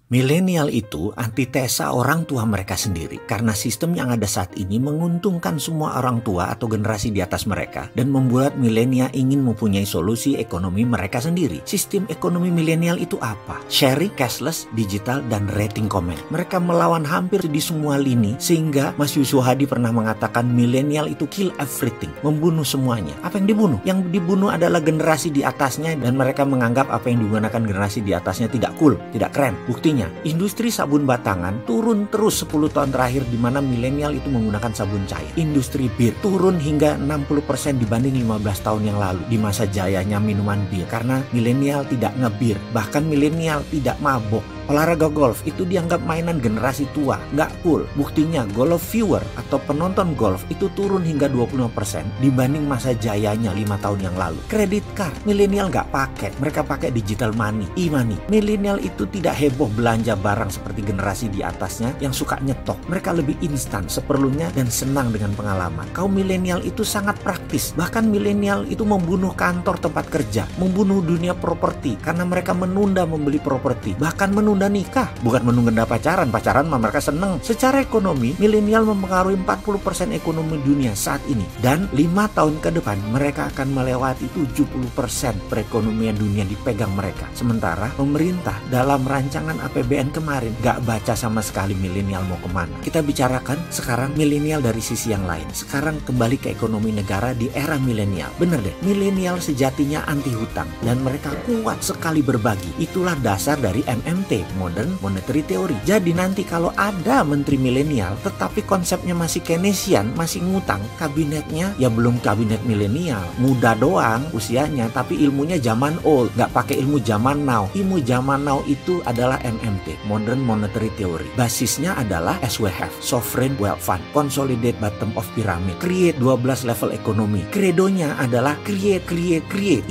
Milenial itu antitesa orang tua mereka sendiri karena sistem yang ada saat ini menguntungkan semua orang tua atau generasi di atas mereka dan membuat milenial ingin mempunyai solusi ekonomi mereka sendiri. Sistem ekonomi milenial itu apa? Sharing, cashless, digital, dan rating comment. Mereka melawan hampir di semua lini sehingga Mas Yusuf Hadi pernah mengatakan milenial itu kill everything, membunuh semuanya. Apa yang dibunuh? Yang dibunuh adalah generasi di atasnya dan mereka menganggap apa yang digunakan generasi di atasnya tidak cool, tidak keren. Buktinya industri sabun batangan turun terus 10 tahun terakhir di mana milenial itu menggunakan sabun cair. Industri bir turun hingga 60% dibanding 15 tahun yang lalu di masa jayanya minuman bir karena milenial tidak ngebir, bahkan milenial tidak mabok. Olahraga golf itu dianggap mainan generasi tua, nggak cool. Buktinya golf viewer atau penonton golf itu turun hingga 25% dibanding masa jayanya 5 tahun yang lalu. Kredit card, milenial nggak pakai, mereka pakai digital money, e-money. Milenial itu tidak heboh belanja barang seperti generasi di atasnya yang suka nyetok. Mereka lebih instan, seperlunya dan senang dengan pengalaman. Kaum milenial itu sangat praktis, bahkan milenial itu membunuh kantor tempat kerja, membunuh dunia properti karena mereka menunda membeli properti, bahkan menunda nikah, bukan menunda pacaran mah mereka seneng. Secara ekonomi, milenial mempengaruhi 40% ekonomi dunia saat ini dan 5 tahun ke depan mereka akan melewati 70% perekonomian dunia dipegang mereka. Sementara pemerintah dalam rancangan APBN kemarin gak baca sama sekali milenial mau kemana. Kita bicarakan sekarang milenial dari sisi yang lain. Sekarang kembali ke ekonomi negara di era milenial. Bener deh, milenial sejatinya anti hutang dan mereka kuat sekali berbagi. Itulah dasar dari MMT, Modern Monetary Theory. Jadi nanti kalau ada menteri milenial tetapi konsepnya masih Keynesian, masih ngutang, kabinetnya ya belum kabinet milenial, muda doang usianya tapi ilmunya zaman old, nggak pakai ilmu zaman now. Ilmu zaman now itu adalah MMT, Modern Monetary Theory. Basisnya adalah SWF, Sovereign Wealth Fund, Consolidate Bottom of Pyramid, create 12 level ekonomi. Kredonya adalah create.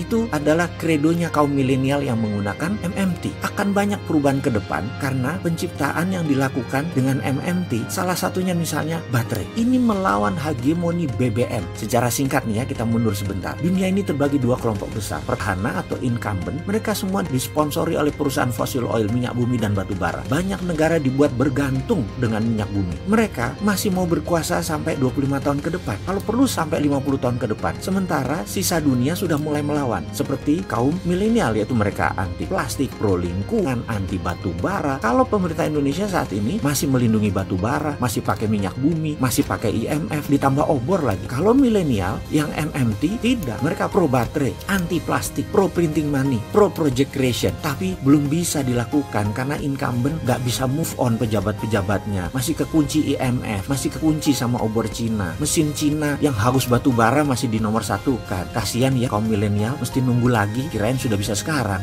Itu adalah kredonya kaum milenial yang menggunakan MMT. Akan banyak perubahan ke depan karena penciptaan yang dilakukan dengan MMT, salah satunya misalnya baterai. Ini melawan hegemoni BBM. Secara singkat nih ya, kita mundur sebentar. Dunia ini terbagi dua kelompok besar, petahana atau incumbent. Mereka semua disponsori oleh perusahaan fossil oil, minyak bumi dan batu bara. Banyak negara dibuat bergantung dengan minyak bumi. Mereka masih mau berkuasa sampai 25 tahun ke depan, kalau perlu sampai 50 tahun ke depan. Sementara sisa dunia sudah mulai melawan, seperti kaum milenial, yaitu mereka anti plastik, pro lingkungan, anti batu bara. Kalau pemerintah Indonesia saat ini masih melindungi batu bara, masih pakai minyak bumi, masih pakai IMF, ditambah obor lagi. Kalau milenial yang MMT tidak, mereka pro baterai, anti plastik, pro printing money, pro project creation. Tapi belum bisa dilakukan karena incumbent gak bisa move on pejabat-pejabatnya. Masih kekunci IMF, masih kekunci sama obor Cina. Mesin Cina yang haus batu bara masih di nomor 1 kan. Kasian ya kaum milenial, mesti nunggu lagi, kirain sudah bisa sekarang.